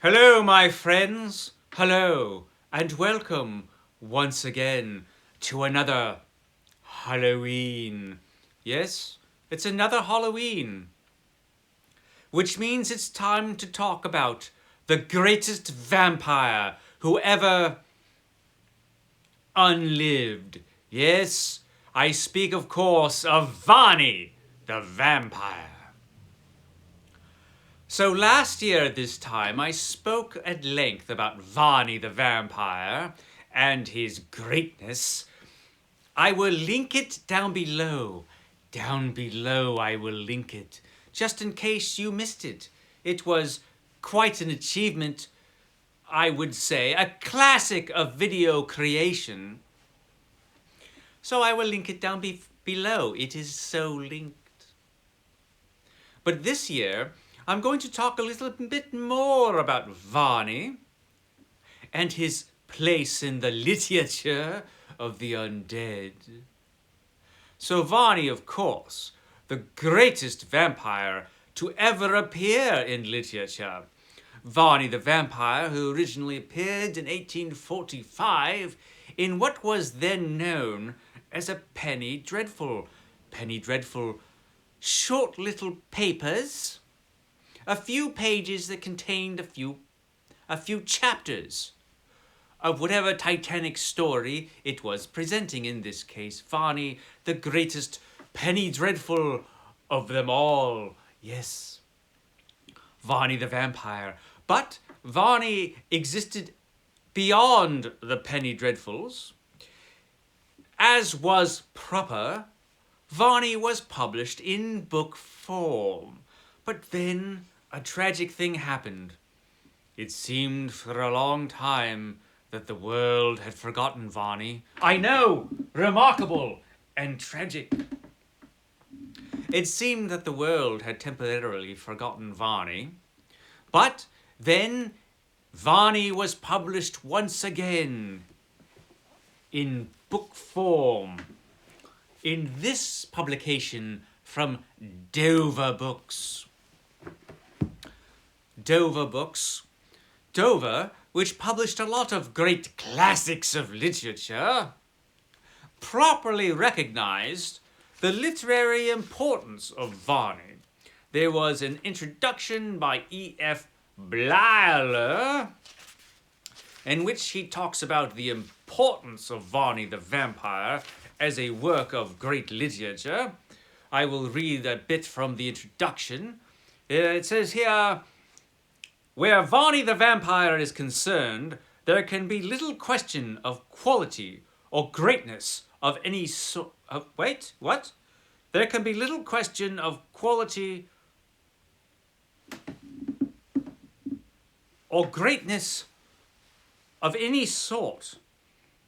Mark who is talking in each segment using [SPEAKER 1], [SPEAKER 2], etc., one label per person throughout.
[SPEAKER 1] Hello, my friends. Hello, and welcome once again to another Halloween. Yes, it's another Halloween, which means it's time to talk about the greatest vampire who ever unlived. Yes, I speak, of course, of Varney the vampire. So last year at this time, I spoke at length about Varney the vampire and his greatness. I will link it down below. Down below I will link it, just in case you missed it. It was quite an achievement, I would say, a classic of video creation. So I will link it down below. It is so linked. But this year, I'm going to talk a little bit more about Varney and his place in the literature of the undead. So Varney, of course, the greatest vampire to ever appear in literature. Varney the vampire, who originally appeared in 1845 in what was then known as a penny dreadful. Penny dreadful, short little papers, a few pages that contained a few chapters of whatever Titanic story it was presenting. In this case, Varney, the greatest penny dreadful of them all. Yes, Varney the vampire. But Varney existed beyond the penny dreadfuls. As was proper, Varney was published in book form. But then a tragic thing happened. It seemed for a long time that the world had forgotten Varney. I know! Remarkable and tragic. It seemed that the world had temporarily forgotten Varney. But then Varney was published once again in book form. In this publication from Dover Books. Dover, which published a lot of great classics of literature, properly recognized the literary importance of Varney. There was an introduction by E.F. Blyler in which he talks about the importance of Varney the vampire as a work of great literature. I will read a bit from the introduction. It says here, "Where Varney the vampire is concerned, there can be little question of quality or greatness of any sort." Wait, what? There can be little question of quality or greatness of any sort.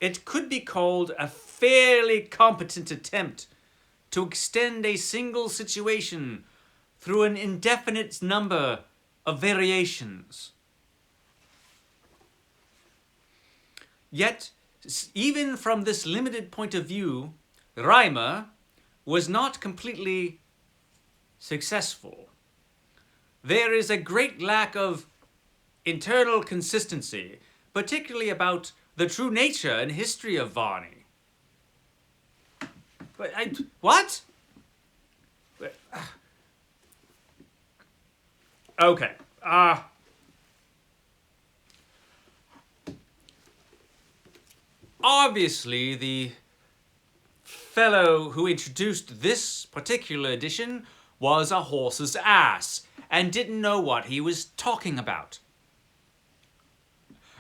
[SPEAKER 1] It could be called a fairly competent attempt to extend a single situation through an indefinite number of variations. Yet, even from this limited point of view, Reimer was not completely successful. There is a great lack of internal consistency, particularly about the true nature and history of Varney. What? Okay. Obviously, the fellow who introduced this particular edition was a horse's ass and didn't know what he was talking about.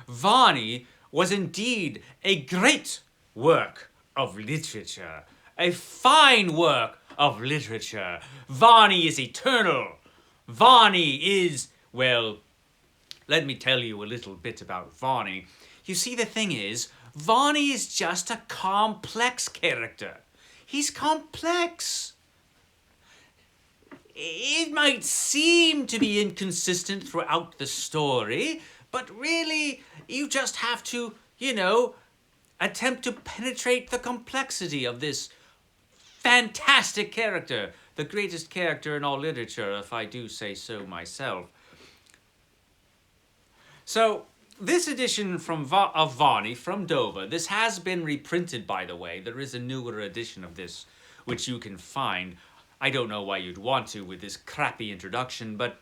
[SPEAKER 1] Varney was indeed a great work of literature, a fine work of literature. Varney is eternal. Varney is, well, let me tell you a little bit about Varney. You see, the thing is, Varney is just a complex character. He's complex. It might seem to be inconsistent throughout the story, but really, you just have to, attempt to penetrate the complexity of this fantastic character, the greatest character in all literature, if I do say so myself. So this edition of Varney from Dover, this has been reprinted, by the way. There is a newer edition of this, which you can find. I don't know why you'd want to with this crappy introduction, but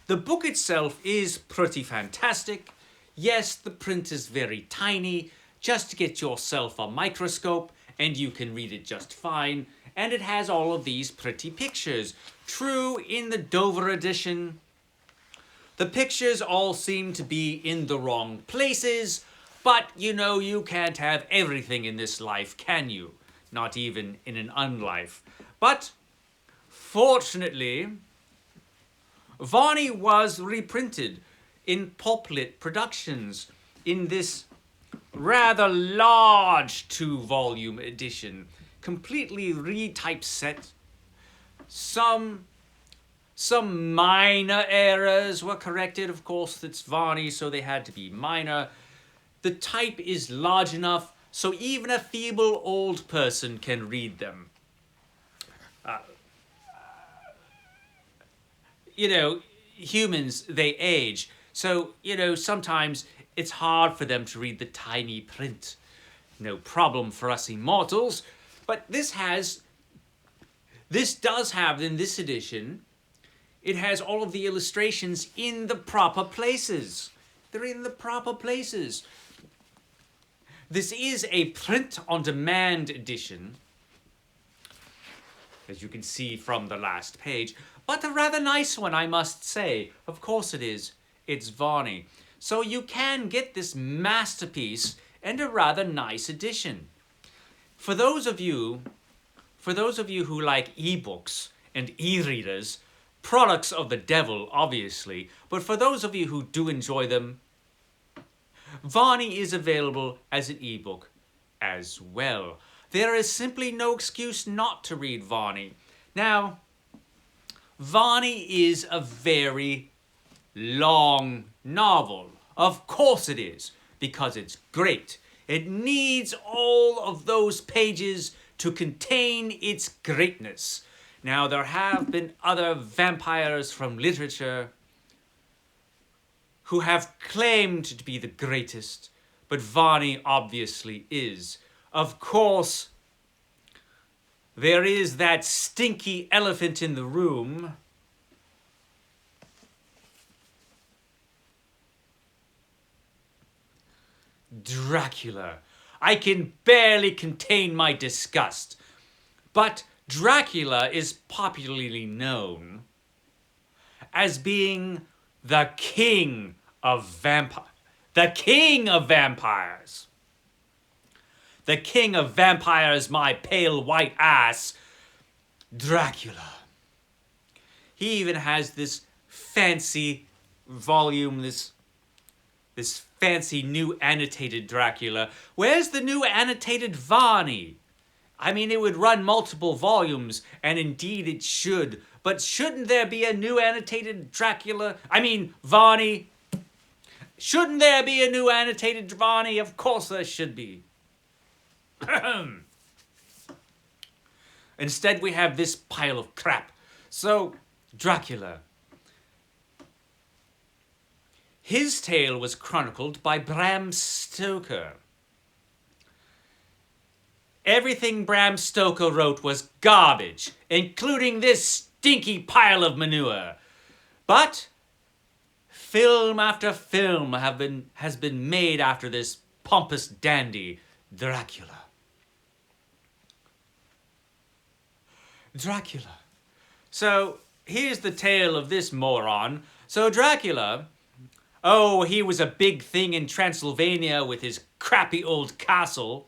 [SPEAKER 1] the book itself is pretty fantastic. Yes, the print is very tiny. Just get yourself a microscope and you can read it just fine. And it has all of these pretty pictures. True, in the Dover edition, the pictures all seem to be in the wrong places, but you know you can't have everything in this life, can you? Not even in an unlife. But fortunately, Varney was reprinted in Pulplit Productions in this rather large 2-volume edition, completely retypeset. Some minor errors were corrected. Of course, it's Varney, so they had to be minor. The type is large enough so even a feeble old person can read them. You know, humans, they age. So, you know, sometimes it's hard for them to read the tiny print. No problem for us immortals. But this does have, in this edition, it has all of the illustrations in the proper places. They're in the proper places. This is a print-on-demand edition, as you can see from the last page, but a rather nice one, I must say. Of course it is. It's Varney. So you can get this masterpiece and a rather nice edition. For those of you who like ebooks and e-readers, products of the devil, obviously, but for those of you who do enjoy them, Varney is available as an ebook as well. There is simply no excuse not to read Varney. Now, Varney is a very long novel. Of course it is, because it's great. It needs all of those pages to contain its greatness. Now, there have been other vampires from literature who have claimed to be the greatest, but Varney obviously is. Of course, there is that stinky elephant in the room. Dracula. I can barely contain my disgust. But Dracula is popularly known as being the king of vampires. The king of vampires. The king of vampires, my pale white ass, Dracula. He even has this fancy volume, this fancy new annotated Dracula. Where's the new annotated Varney? I mean, it would run multiple volumes, and indeed it should. But shouldn't there be a new annotated Dracula? I mean, Varney. Shouldn't there be a new annotated Varney? Of course there should be. Instead, we have this pile of crap. So, Dracula. His tale was chronicled by Bram Stoker. Everything Bram Stoker wrote was garbage, including this stinky pile of manure. But film after film has been made after this pompous dandy, Dracula. Dracula. So, here's the tale of this moron. So, Dracula, oh, he was a big thing in Transylvania with his crappy old castle.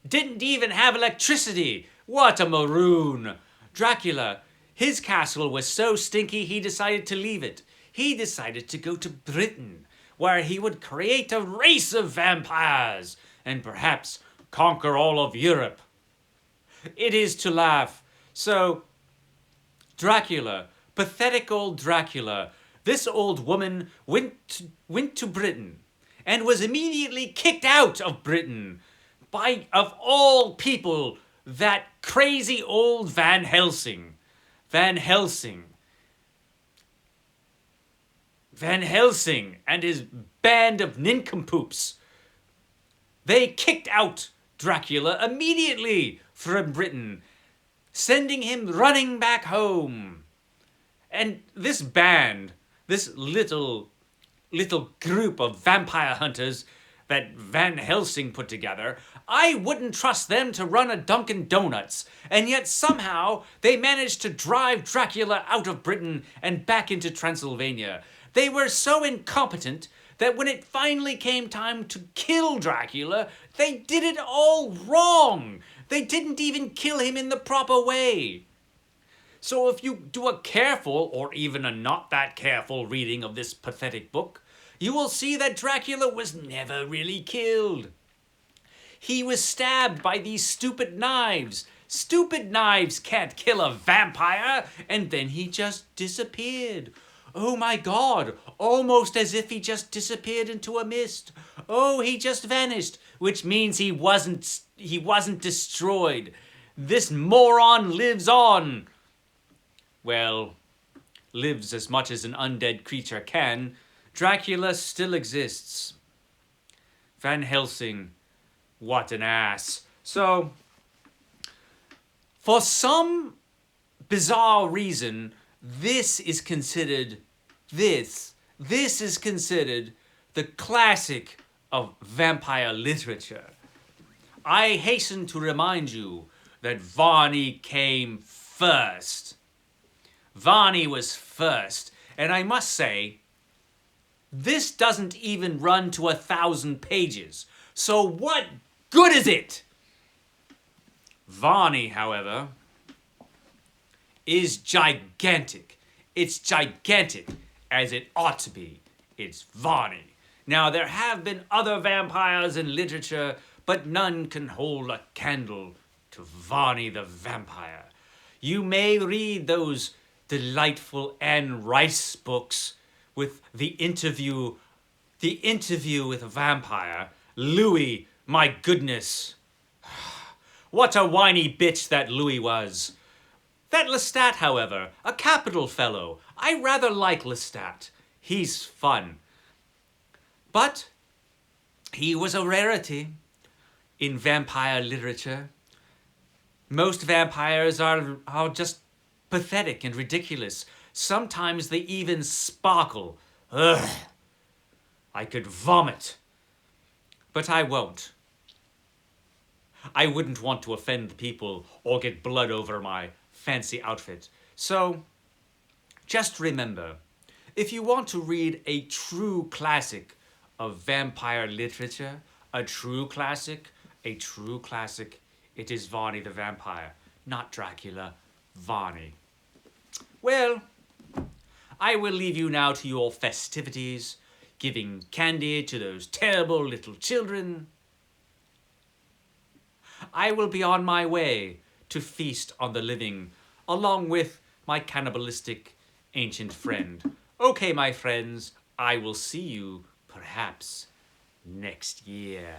[SPEAKER 1] Didn't even have electricity. What a maroon. Dracula, his castle was so stinky he decided to leave it. He decided to go to Britain, where he would create a race of vampires and perhaps conquer all of Europe. It is to laugh. So, Dracula, pathetic old Dracula, this old woman went to Britain and was immediately kicked out of Britain by, of all people, that crazy old Van Helsing. Van Helsing. Van Helsing and his band of nincompoops, they kicked out Dracula immediately from Britain, sending him running back home. And this band, this little group of vampire hunters that Van Helsing put together, I wouldn't trust them to run a Dunkin' Donuts. And yet somehow they managed to drive Dracula out of Britain and back into Transylvania. They were so incompetent that when it finally came time to kill Dracula, they did it all wrong. They didn't even kill him in the proper way. So if you do a careful, or even a not that careful reading of this pathetic book, you will see that Dracula was never really killed. He was stabbed by these stupid knives. Stupid knives can't kill a vampire, and then he just disappeared. Oh my God, almost as if he just disappeared into a mist. Oh, he just vanished, which means he wasn't destroyed. This moron lives on. Well, lives as much as an undead creature can. Dracula still exists. Van Helsing, what an ass. So, for some bizarre reason, this is considered the classic of vampire literature. I hasten to remind you that Varney came first. Varney was first, and I must say, this doesn't even run to 1,000 pages. So what good is it? Varney, however, is gigantic. It's gigantic as it ought to be. It's Varney. Now, there have been other vampires in literature, but none can hold a candle to Varney the vampire. You may read those delightful Anne Rice books with the interview with a vampire. Louis, my goodness. What a whiny bitch that Louis was. That Lestat, however, a capital fellow. I rather like Lestat. He's fun. But he was a rarity in vampire literature. Most vampires are just pathetic and ridiculous. Sometimes they even sparkle. Ugh. I could vomit. But I won't. I wouldn't want to offend people or get blood over my fancy outfit. So, just remember, if you want to read a true classic of vampire literature, a true classic, it is Varney the Vampire, not Dracula, Varney. Well, I will leave you now to your festivities, giving candy to those terrible little children. I will be on my way to feast on the living, along with my cannibalistic ancient friend. Okay, my friends, I will see you perhaps next year.